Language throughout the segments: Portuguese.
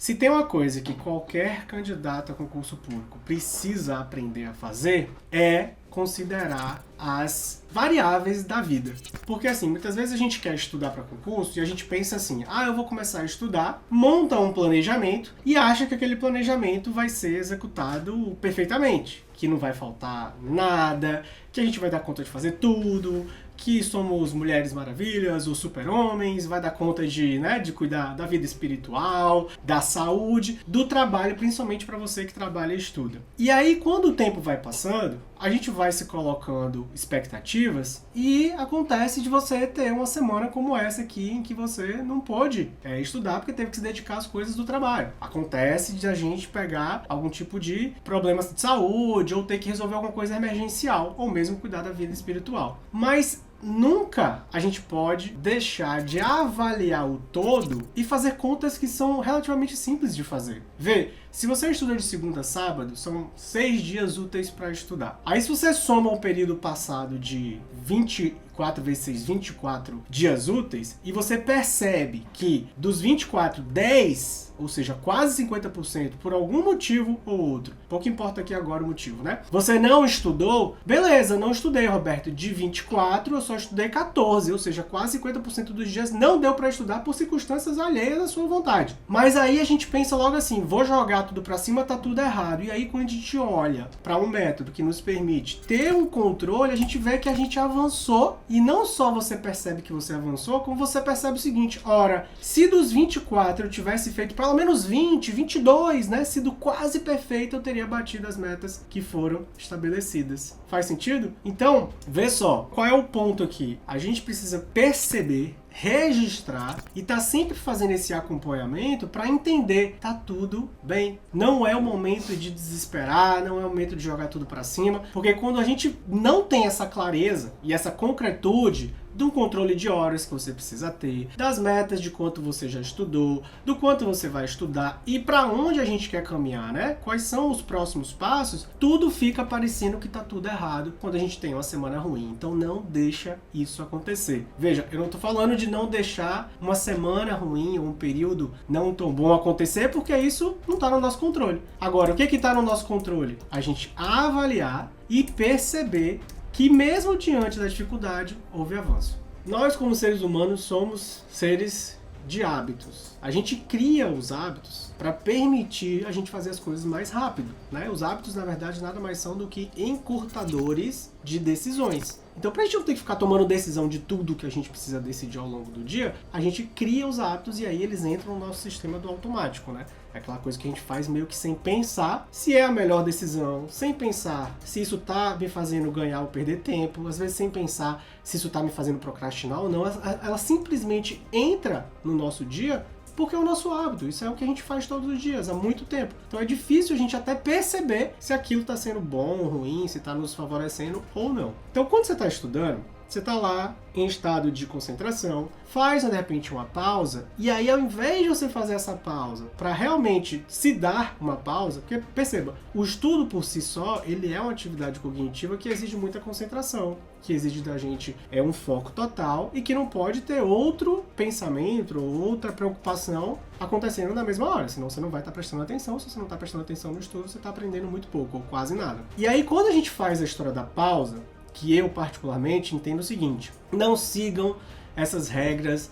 Se tem uma coisa que qualquer candidato a concurso público precisa aprender a fazer, é considerar as variáveis da vida. Porque assim, muitas vezes a gente quer estudar para concurso e a gente pensa assim, eu vou começar a estudar, monta um planejamento e acha que aquele planejamento vai ser executado perfeitamente, que não vai faltar nada, que a gente vai dar conta de fazer tudo, que somos mulheres maravilhas, os super-homens, vai dar conta de cuidar da vida espiritual, da saúde, do trabalho, principalmente para você que trabalha e estuda. E aí, quando o tempo vai passando, a gente vai se colocando expectativas e acontece de você ter uma semana como essa aqui, em que você não pôde estudar porque teve que se dedicar às coisas do trabalho. Acontece de a gente pegar algum tipo de problema de saúde ou ter que resolver alguma coisa emergencial, ou mesmo cuidar da vida espiritual. Mas nunca a gente pode deixar de avaliar o todo e fazer contas que são relativamente simples de fazer. Vê, se você estuda de segunda a sábado, são 6 dias úteis para estudar. Aí se você soma o período passado de 24 vezes 6, 24 dias úteis, e você percebe que dos 24, 10, ou seja, quase 50%, por algum motivo ou outro, pouco importa aqui agora o motivo, né? Você não estudou, beleza, não estudei, Roberto, de 24 eu só estudei 14, ou seja, quase 50% dos dias não deu para estudar por circunstâncias alheias à sua vontade. Mas aí a gente pensa logo assim, vou jogar tudo para cima, tá tudo errado. E aí quando a gente olha para um método que nos permite ter um controle, a gente vê que a gente avançou, e não só você percebe que você avançou, como você percebe o seguinte, ora, se dos 24 eu tivesse feito pelo menos 20, 22, né, sido quase perfeito, eu teria batido as metas que foram estabelecidas. Faz sentido? Então, vê só, qual é o ponto aqui? A gente precisa perceber, registrar e tá sempre fazendo esse acompanhamento para entender, tá tudo bem. Não é o momento de desesperar, não é o momento de jogar tudo para cima, porque quando a gente não tem essa clareza e essa concretude do controle de horas que você precisa ter, das metas de quanto você já estudou, do quanto você vai estudar e para onde a gente quer caminhar, né? Quais são os próximos passos? Tudo fica parecendo que tá tudo errado quando a gente tem uma semana ruim. Então não deixa isso acontecer. Veja, eu não tô falando de não deixar uma semana ruim ou um período não tão bom acontecer, porque isso não tá no nosso controle. Agora, o que tá no nosso controle? A gente avaliar e perceber que mesmo diante da dificuldade, houve avanço. Nós, como seres humanos, somos seres de hábitos. A gente cria os hábitos para permitir a gente fazer as coisas mais rápido, né? Os hábitos, na verdade, nada mais são do que encurtadores de decisões. Então, para a gente não ter que ficar tomando decisão de tudo que a gente precisa decidir ao longo do dia, a gente cria os hábitos e aí eles entram no nosso sistema do automático, né? É aquela coisa que a gente faz meio que sem pensar se é a melhor decisão, sem pensar se isso tá me fazendo ganhar ou perder tempo, às vezes sem pensar se isso tá me fazendo procrastinar ou não. Ela simplesmente entra no nosso dia porque é o nosso hábito, isso é o que a gente faz todos os dias, há muito tempo. Então é difícil a gente até perceber se aquilo está sendo bom ou ruim, se está nos favorecendo ou não. Então quando você está estudando, você está lá em estado de concentração, faz de repente uma pausa, e aí ao invés de você fazer essa pausa para realmente se dar uma pausa, porque perceba, o estudo por si só, ele é uma atividade cognitiva que exige muita concentração, que exige da gente um foco total e que não pode ter outro pensamento ou outra preocupação acontecendo na mesma hora, senão você não vai estar prestando atenção. Se você não está prestando atenção no estudo, você está aprendendo muito pouco ou quase nada. E aí quando a gente faz a história da pausa, que eu particularmente entendo o seguinte, não sigam essas regras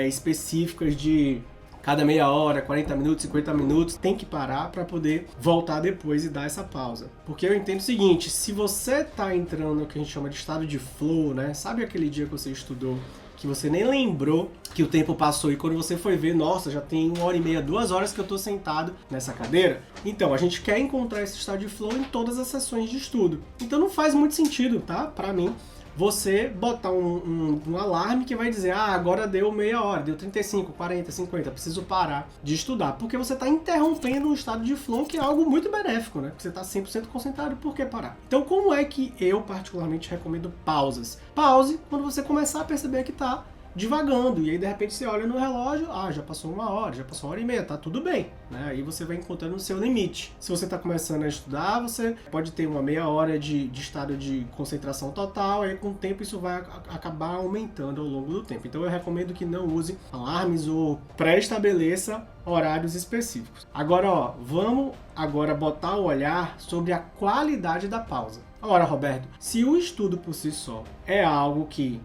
específicas de cada meia hora, 40 minutos, 50 minutos, tem que parar para poder voltar depois e dar essa pausa. Porque eu entendo o seguinte, se você está entrando no que a gente chama de estado de flow, né? Sabe aquele dia que você estudou, que você nem lembrou que o tempo passou e quando você foi ver, nossa, já tem 1h30, 2 horas que eu tô sentado nessa cadeira? Então, a gente quer encontrar esse estado de flow em todas as sessões de estudo. Então não faz muito sentido, tá? Pra mim, você botar um alarme que vai dizer, agora deu meia hora, deu 35, 40, 50, preciso parar de estudar, porque você está interrompendo um estado de flow que é algo muito benéfico, né? Você está 100% concentrado, por que parar? Então, como é que eu particularmente recomendo pausas? Pause quando você começar a perceber que está divagando. E aí, de repente, você olha no relógio, já passou 1 hora, já passou 1h30, tá tudo bem, né? Aí você vai encontrando o seu limite. Se você está começando a estudar, você pode ter uma meia hora de estado de concentração total, aí com o tempo isso vai acabar aumentando ao longo do tempo. Então eu recomendo que não use alarmes ou pré-estabeleça horários específicos. Agora, vamos agora botar o olhar sobre a qualidade da pausa. Ora, Roberto, se o estudo por si só é algo que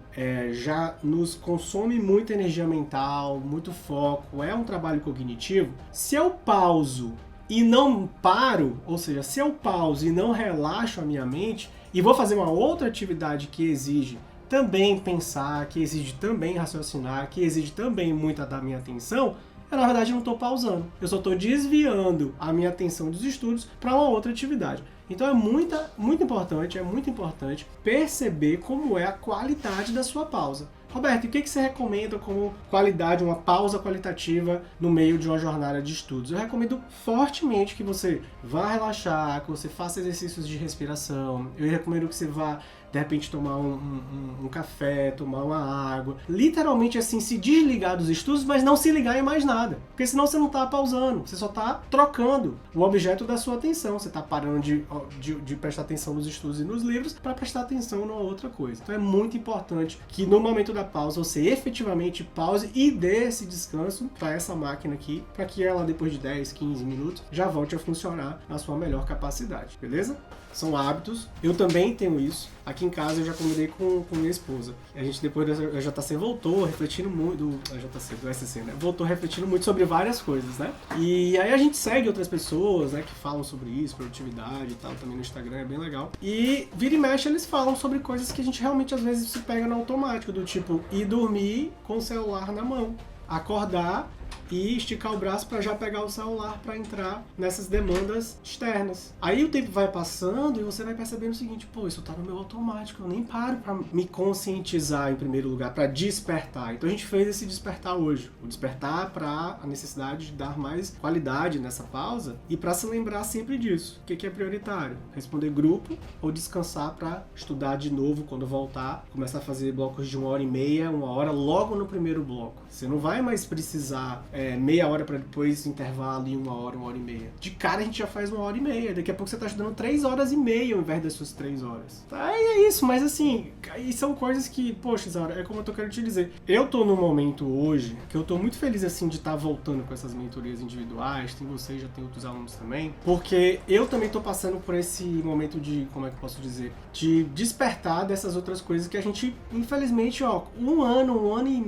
já nos consome muita energia mental, muito foco, é um trabalho cognitivo, se eu pauso e não paro, ou seja, se eu pauso e não relaxo a minha mente e vou fazer uma outra atividade que exige também pensar, que exige também raciocinar, que exige também muita da minha atenção, eu na verdade não estou pausando, eu só estou desviando a minha atenção dos estudos para uma outra atividade. Então é muito importante perceber como é a qualidade da sua pausa. Roberto, e o que você recomenda como qualidade, uma pausa qualitativa no meio de uma jornada de estudos? Eu recomendo fortemente que você vá relaxar, que você faça exercícios de respiração. Eu recomendo que você vá, de repente, tomar um café, tomar uma água. Literalmente, assim, se desligar dos estudos, mas não se ligar em mais nada. Porque senão você não está pausando, você só está trocando o objeto da sua atenção. Você está parando de prestar atenção nos estudos e nos livros para prestar atenção numa outra coisa. Então é muito importante que no momento da pausa você efetivamente pause e dê esse descanso para essa máquina aqui, para que ela depois de 10, 15 minutos já volte a funcionar na sua melhor capacidade, beleza? São hábitos, eu também tenho isso. Aqui em casa eu já combinei com minha esposa. A gente depois da JC voltou refletindo muito, do SC, né? Voltou refletindo muito sobre várias coisas, né? E aí a gente segue outras pessoas, né, que falam sobre isso, produtividade e tal, também no Instagram, é bem legal. E vira e mexe eles falam sobre coisas que a gente realmente às vezes se pega no automático, do tipo ir dormir com o celular na mão, acordar e esticar o braço para já pegar o celular para entrar nessas demandas externas. Aí o tempo vai passando e você vai percebendo o seguinte, pô, isso tá no meu automático, eu nem paro para me conscientizar em primeiro lugar, para despertar. Então a gente fez esse despertar hoje, o despertar para a necessidade de dar mais qualidade nessa pausa e para se lembrar sempre disso. O que é prioritário? Responder grupo ou descansar para estudar de novo quando voltar, começar a fazer blocos de 1h30, 1 hora, logo no primeiro bloco. Você não vai mais precisar meia hora para depois intervalo em 1 hora, 1h30. De cara a gente já faz 1h30. Daqui a pouco você tá estudando 3h30 ao invés das suas 3 horas. Tá, é isso, mas assim, aí são coisas que, poxa, Isaura, é como eu tô querendo te dizer. Eu tô num momento hoje que eu tô muito feliz assim de estar voltando com essas mentorias individuais. Tem vocês, já tem outros alunos também. Porque eu também tô passando por esse momento de, como é que eu posso dizer? De despertar dessas outras coisas que a gente, infelizmente, um ano e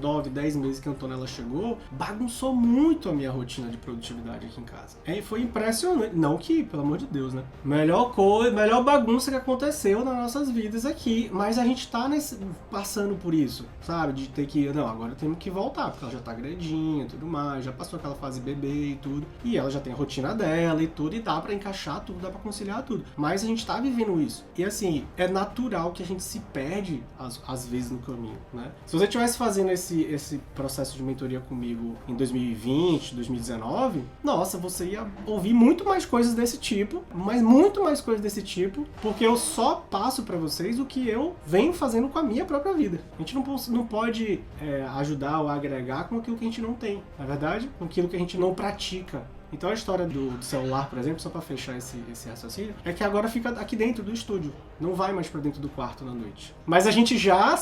9, 10 meses que a Antonella chegou, bagunçou muito a minha rotina de produtividade aqui em casa. Foi impressionante. Não que, pelo amor de Deus, né? Melhor bagunça que aconteceu nas nossas vidas aqui. Mas a gente tá passando por isso, sabe? De ter que, não, agora temos que voltar, porque ela já tá grandinha e tudo mais, já passou aquela fase bebê e tudo. E ela já tem a rotina dela e tudo, e dá pra encaixar tudo, dá pra conciliar tudo. Mas a gente tá vivendo isso. E assim, é natural que a gente se perde, às vezes, no caminho, né? Se você estivesse fazendo esse processo de mentoria comigo em 2020, 2019, nossa, você ia ouvir muito mais coisas desse tipo, mas muito mais coisas desse tipo, porque eu só passo pra vocês o que eu venho fazendo com a minha própria vida. A gente não pode ajudar ou agregar com aquilo que a gente não tem, na verdade, com aquilo que a gente não pratica. Então a história do celular, por exemplo, só para fechar esse raciocínio, é que agora fica aqui dentro do estúdio, não vai mais para dentro do quarto na noite. Mas a gente já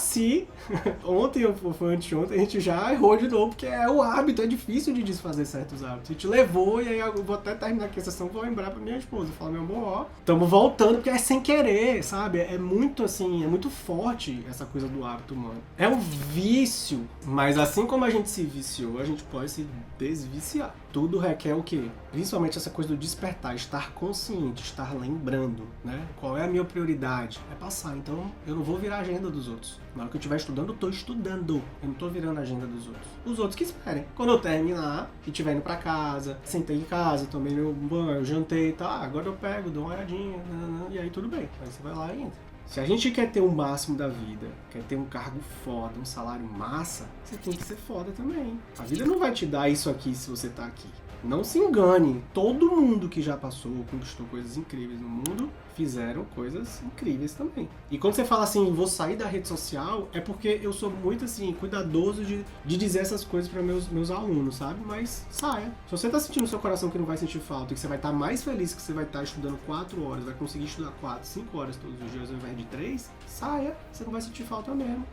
ontem ou foi anteontem, a gente já errou de novo, porque é o hábito, é difícil de desfazer certos hábitos. A gente levou, e aí eu vou até terminar aqui a sessão, vou lembrar pra minha esposa, falar, meu amor, estamos voltando, porque é sem querer, sabe? É muito assim, é muito forte essa coisa do hábito humano. É um vício, mas assim como a gente se viciou, a gente pode se desviciar. Tudo requer o quê? Principalmente essa coisa do despertar, estar consciente, estar lembrando, né? Qual é a minha prioridade? É passar, então eu não vou virar a agenda dos outros. Na hora que eu estiver estudando, eu estou estudando. Eu não estou virando a agenda dos outros. Os outros que esperem. Quando eu terminar e estiver indo pra casa, sentei em casa, tomei meu banho, jantei e tal, agora eu pego, dou uma olhadinha, e aí tudo bem. Aí você vai lá e entra. Se a gente quer ter o máximo da vida, quer ter um cargo foda, um salário massa, você tem que ser foda também. A vida não vai te dar isso aqui se você tá aqui. Não se engane, todo mundo que já passou, conquistou coisas incríveis no mundo, fizeram coisas incríveis também. E quando você fala assim, vou sair da rede social, é porque eu sou muito assim, cuidadoso de dizer essas coisas para meus alunos, sabe? Mas saia. Se você tá sentindo no seu coração que não vai sentir falta, e que você vai estar mais feliz que você vai estar estudando 4 horas, vai conseguir estudar 4, 5 horas todos os dias ao invés de 3, saia, você não vai sentir falta mesmo.